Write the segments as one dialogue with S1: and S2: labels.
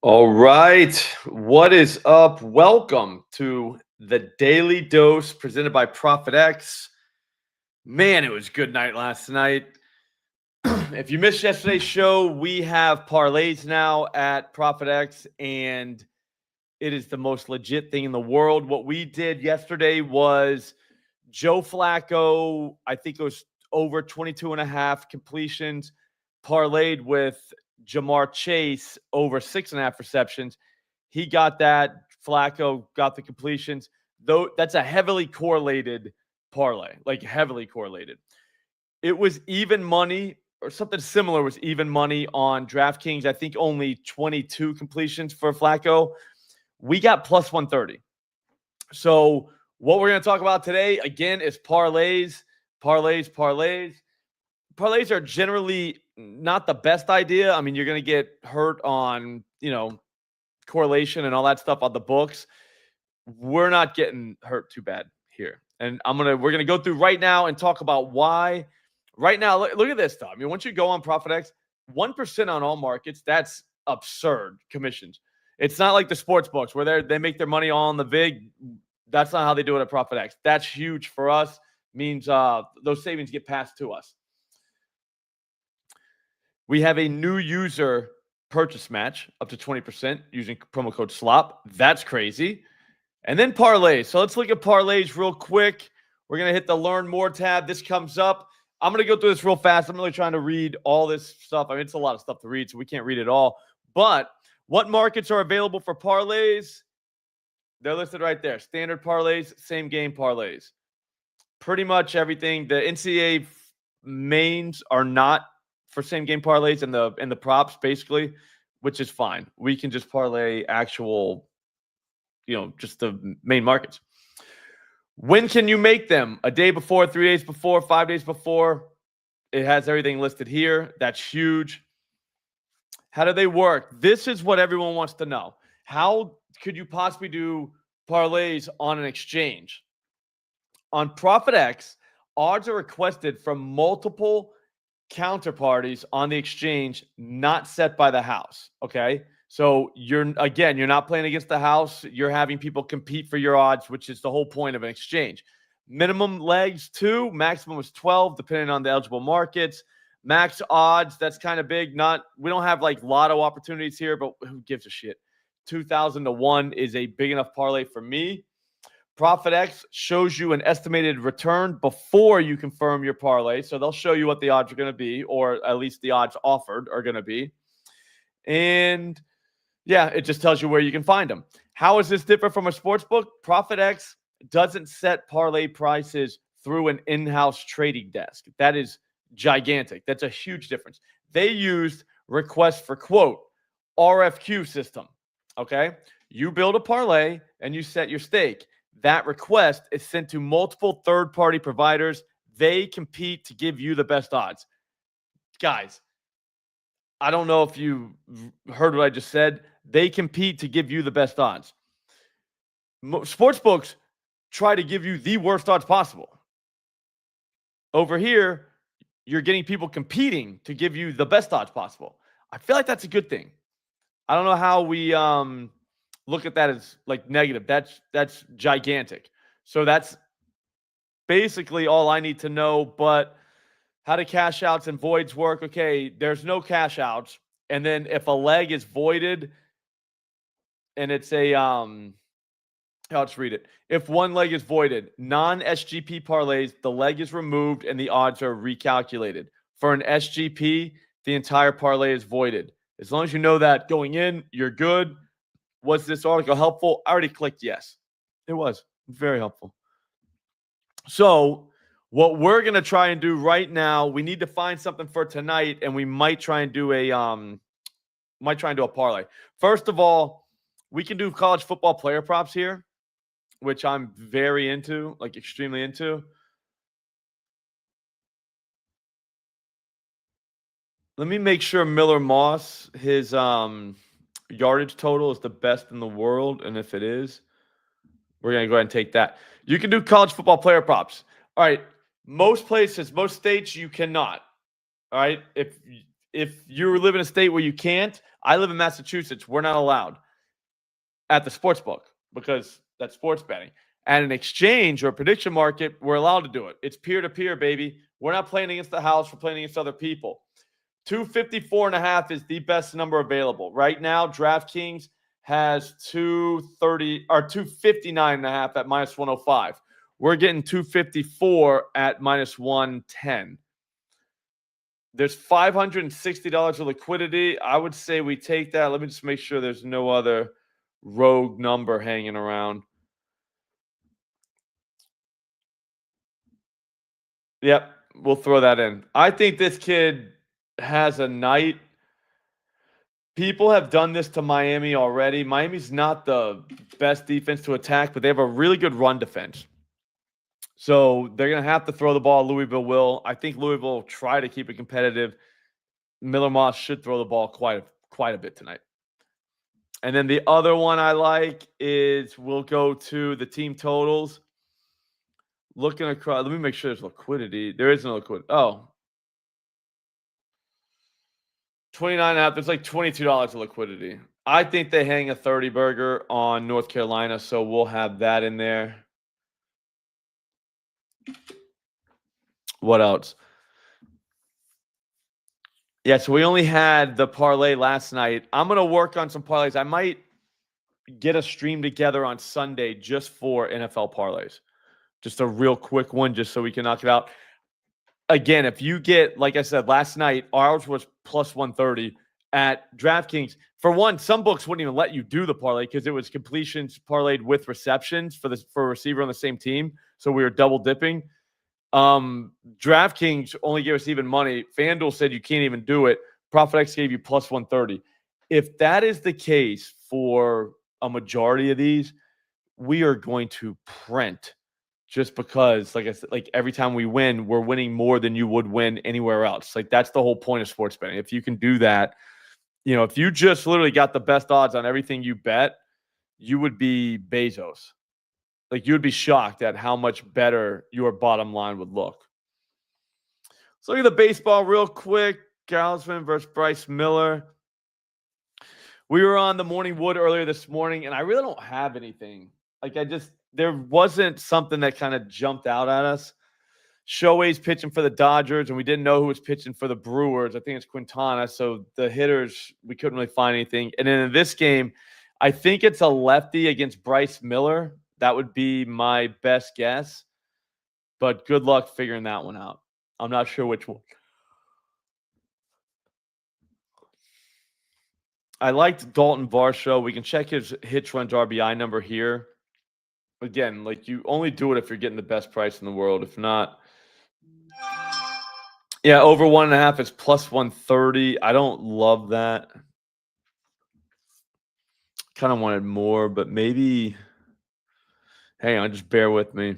S1: All right. What is up? Welcome to the Daily Dose presented by ProphetX. Man, it was a good night last night. If you missed yesterday's show, we have parlays now at ProphetX, and it is the most legit thing in the world. What we did yesterday was Joe Flacco, I think it was over 22 and a half completions, parlayed with Jamar Chase over 6.5 receptions. He got that. Flacco got the completions. Though that's a heavily correlated parlay, like heavily correlated. It was even money or something similar was even money on DraftKings. I think only 22 completions for Flacco. We got plus 130. So what we're going to talk about today, again, is parlays. Parlays are generally not the best idea. I mean, you're going to get hurt on, correlation and all that stuff on the books. We're not getting hurt too bad here. And we're going to go through right now and talk about why. Right now, look at this stuff. I mean, once you go on ProphetX, 1% on all markets, that's absurd commissions. It's not like the sports books where they make their money all on the VIG. That's not how they do it at ProphetX. That's huge for us. Means those savings get passed to us. We have a new user purchase match up to 20% using promo code SLOP. That's crazy. And then parlays. So let's look at parlays real quick. We're going to hit the Learn More tab. This comes up. I'm going to go through this real fast. I'm really trying to read all this stuff. I mean, it's a lot of stuff to read, so we can't read it all. But what markets are available for parlays? They're listed right there. Standard parlays, same game parlays. Pretty much everything. The NCAA mains are not for same game parlays and the props, basically, which is fine. We can just parlay actual, just the main markets. When can you make them? A day before, 3 days before, 5 days before. It has everything listed here. That's huge. How do they work? This is what everyone wants to know. How could you possibly do parlays on an exchange? On ProphetX, odds are requested from multiple counterparties on the exchange, not set by the house. Okay. So you're not playing against the house. You're having people compete for your odds, which is the whole point of an exchange. Minimum legs 2, maximum is 12, depending on the eligible markets. Max odds, that's kind of big. We don't have like lotto opportunities here, but who gives a shit? 2,000 to 1 is a big enough parlay for me. ProphetX shows you an estimated return before you confirm your parlay. So they'll show you what the odds are going to be, or at least the odds offered are going to be. And yeah, it just tells you where you can find them. How is this different from a sports book? ProphetX doesn't set parlay prices through an in-house trading desk. That is gigantic. That's a huge difference. They used request for quote, RFQ system. Okay. You build a parlay and you set your stake. That request is sent to multiple third-party providers. They compete to give you the best odds. Guys, I don't know if you heard what I just said. They compete to give you the best odds. Sportsbooks try to give you the worst odds possible. Over here, you're getting people competing to give you the best odds possible. I feel like that's a good thing. I don't know how we look at that as like negative. That's gigantic. So that's basically all I need to know. But how do cash outs and voids work? Okay, there's no cash outs. And then if a leg is voided and it's I'll just read it. If one leg is voided, non-SGP parlays, the leg is removed and the odds are recalculated. For an SGP, the entire parlay is voided. As long as you know that going in, you're good. Was this article helpful? I already clicked yes. It was very helpful. So what we're going to try and do right now, we need to find something for tonight, and we might try and do a parlay. First of all, we can do college football player props here, which I'm very into, like extremely into. Let me make sure Miller Moss, his yardage total is the best in the world. And if it is, we're going to go ahead and take that. You can do college football player props. All right. Most places, most states, you cannot. All right. if you live in a state where you can't, I live in Massachusetts. We're not allowed at the sports book because that's sports betting. At an exchange or a prediction market, we're allowed to do it. It's peer-to-peer, baby. We're not playing against the house. We're playing against other people. 254.5 is the best number available. Right now, DraftKings has 230 or 259.5 at minus 105. We're getting 254 at minus 110. There's $560 of liquidity. I would say we take that. Let me just make sure there's no other rogue number hanging around. Yep, we'll throw that in. I think this kid has a night. People have done this to Miami already. Miami's not the best defense to attack, but they have a really good run defense. So they're going to have to throw the ball. Louisville will. I think Louisville will try to keep it competitive. Miller Moss should throw the ball quite a bit tonight. And then the other one I like is we'll go to the team totals. Looking across, let me make sure there's liquidity. There is no liquidity. Oh, 29.5. There's like $22 of liquidity. I think they hang a 30 burger on North Carolina, so we'll have that in there. What else? Yeah, so we only had the parlay last night. I'm going to work on some parlays. I might get a stream together on Sunday just for NFL parlays. Just a real quick one, just so we can knock it out. Again, if you get, like I said, last night, ours was plus 130 at DraftKings. For one, some books wouldn't even let you do the parlay because it was completions parlayed with receptions for a receiver on the same team. So we were double dipping. DraftKings only gave us even money. FanDuel said you can't even do it. ProphetX gave you plus 130. If that is the case for a majority of these, we are going to print just because, like I said, like every time we win, we're winning more than you would win anywhere else. Like that's the whole point of sports betting. If you can do that, you know, if you just literally got the best odds on everything you bet, you would be Bezos. Like you would be shocked at how much better your bottom line would look. Let's look at the baseball real quick. Gausman versus Bryce Miller. We were on the Morning Wood earlier this morning, and I really don't have anything. Like there wasn't something that kind of jumped out at us. Shohei's pitching for the Dodgers, and we didn't know who was pitching for the Brewers. I think it's Quintana. So the hitters, we couldn't really find anything. And then in this game, I think it's a lefty against Bryce Miller. That would be my best guess. But good luck figuring that one out. I'm not sure which one. I liked Dalton Varsho. We can check his hits, runs, RBI number here. Again, like you only do it if you're getting the best price in the world. If not, yeah, over 1.5 is plus 130. I don't love that. Kind of wanted more, but maybe. Hang on, just bear with me.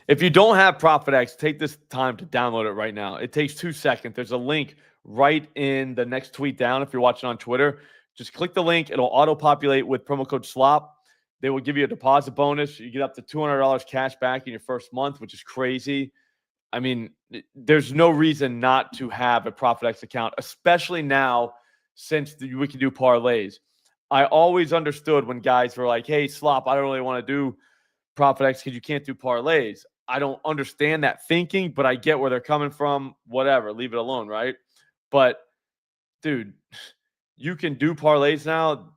S1: If you don't have ProphetX, take this time to download it right now. It takes 2 seconds. There's a link right in the next tweet down. If you're watching on Twitter, just click the link. It'll auto-populate with promo code SLOP. They will give you a deposit bonus. You get up to $200 cash back in your first month, which is crazy. I mean, there's no reason not to have a ProphetX account, especially now since we can do parlays. I always understood when guys were like, hey, Slop, I don't really want to do ProphetX because you can't do parlays. I don't understand that thinking, but I get where they're coming from. Whatever, leave it alone, right? But, dude, you can do parlays now.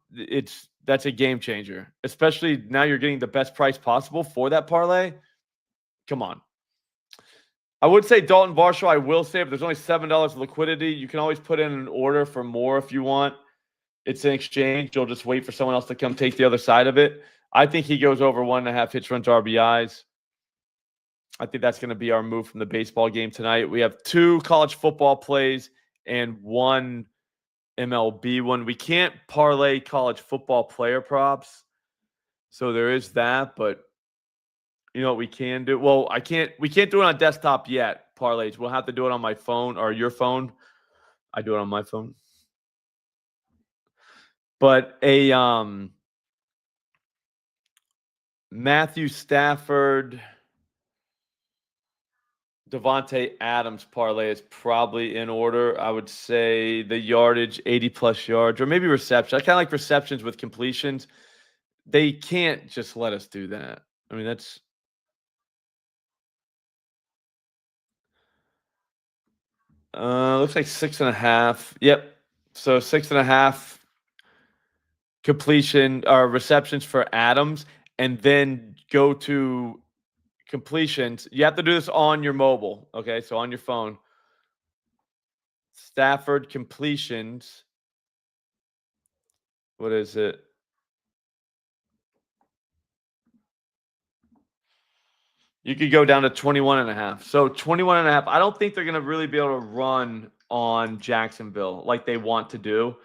S1: That's a game changer, especially now you're getting the best price possible for that parlay. Come on. I would say Dalton Varsho, I will say, but there's only $7 of liquidity. You can always put in an order for more if you want. It's an exchange. You'll just wait for someone else to come take the other side of it. I think he goes over 1.5 hits, runs, RBIs. I think that's going to be our move from the baseball game tonight. We have 2 college football plays and 1 MLB one. We can't parlay college football player props. So there is that, but you know what we can do? Well, we can't do it on desktop yet, parlays. We'll have to do it on my phone or your phone. I do it on my phone. But a Matthew Stafford, Devontae Adams parlay is probably in order. I would say the yardage, 80+ yards, or maybe reception. I kind of like receptions with completions. They can't just let us do that. I mean, that's looks like 6.5. Yep. So 6.5 completion or receptions for Adams, and then go to completions. You have to do this on your mobile. Okay. So on your phone. Stafford completions. What is it? You could go down to 21.5. So 21.5. I don't think they're going to really be able to run on Jacksonville like they want to do.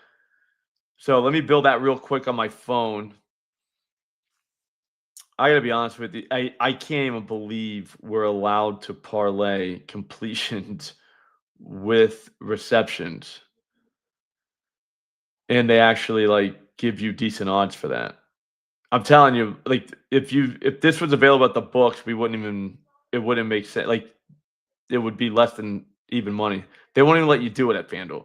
S1: So let me build that real quick on my phone. I got to be honest with you. I can't even believe we're allowed to parlay completions with receptions. And they actually like give you decent odds for that. I'm telling you, like if this was available at the books, it wouldn't make sense. Like it would be less than even money. They won't even let you do it at FanDuel.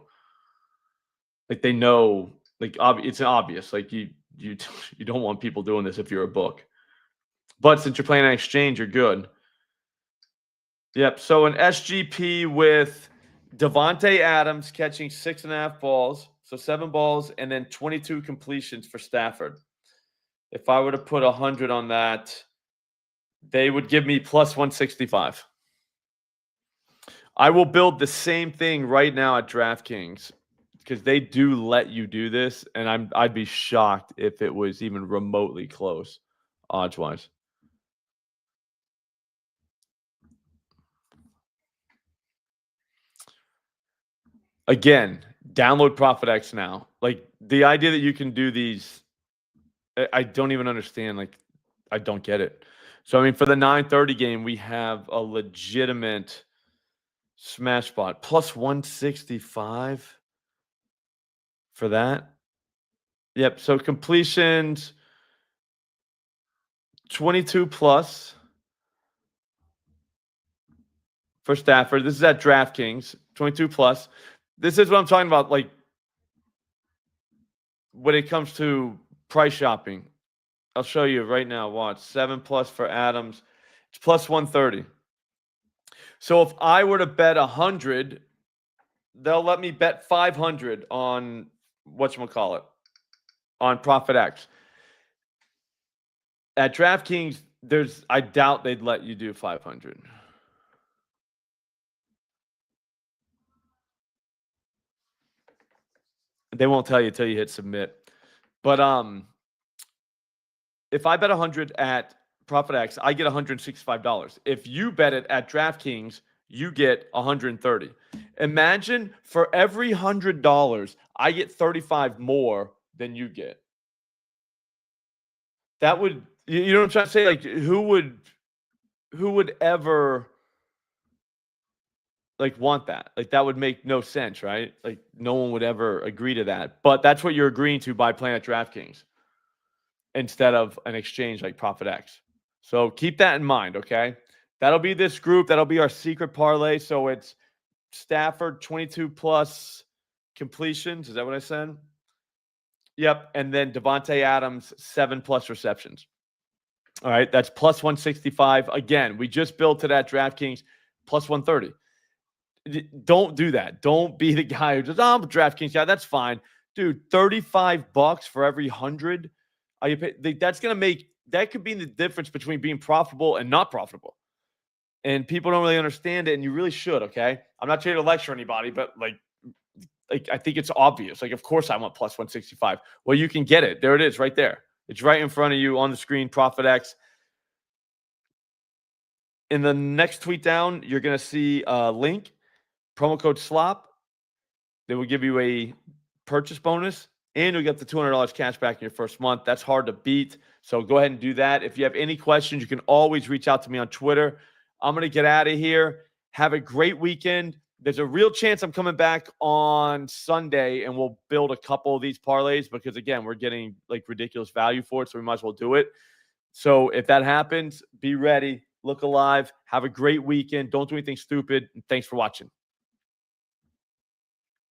S1: Like they know, like it's obvious. Like you you don't want people doing this if you're a book. But since you're playing an exchange, you're good. Yep. So an SGP with Devontae Adams catching 6.5 balls, so 7 balls, and then 22 completions for Stafford. If I were to put 100 on that, they would give me plus 165. I will build the same thing right now at DraftKings because they do let you do this, and I'd be shocked if it was even remotely close, odds-wise. Again, download ProphetX now. Like the idea that you can do these, I don't even understand. Like, I don't get it. So I mean, for the 9:30 game, we have a legitimate smash spot plus 165 for that. Yep. So completions 22 plus for Stafford. This is at DraftKings 22 plus. This is what I'm talking about. Like when it comes to price shopping, I'll show you right now. Watch 7+ for Adams. It's plus 130. So if I were to bet 100, they'll let me bet 500 on whatchamacallit, on ProphetX. At DraftKings, I doubt they'd let you do 500. They won't tell you until you hit submit. But if I bet 100 at ProphetX, I get $165. If you bet it at DraftKings, you get 130. Imagine for every $100, I get 35 more than you get. That would, you know what I'm trying to say? Like who would ever like want that? Like that would make no sense, right? Like no one would ever agree to that. But that's what you're agreeing to by playing at DraftKings instead of an exchange like ProphetX. So keep that in mind, okay? That'll be this group. That'll be our secret parlay. So it's Stafford 22 plus completions. Is that what I said? Yep. And then Devontae Adams 7+ receptions. All right. That's plus 165. Again, we just built to that DraftKings plus 130. Don't do that. Don't be the guy who just, oh, I'm a DraftKings guy. That's fine. Dude, $35 for every 100. That's going to make, that could be the difference between being profitable and not profitable. And people don't really understand it, and you really should, okay? I'm not trying to lecture anybody, but like I think it's obvious. Like, of course I want plus 165. Well, you can get it. There it is right there. It's right in front of you on the screen, ProphetX. In the next tweet down, you're going to see a link, promo code SLOP. They will give you a purchase bonus, and you'll get the $200 cash back in your first month. That's hard to beat, so go ahead and do that. If you have any questions, you can always reach out to me on Twitter. I'm going to get out of here. Have a great weekend. There's a real chance I'm coming back on Sunday, and we'll build a couple of these parlays because, again, we're getting like ridiculous value for it, so we might as well do it. So if that happens, be ready. look alive. Have a great weekend. Don't do anything stupid. And thanks for watching.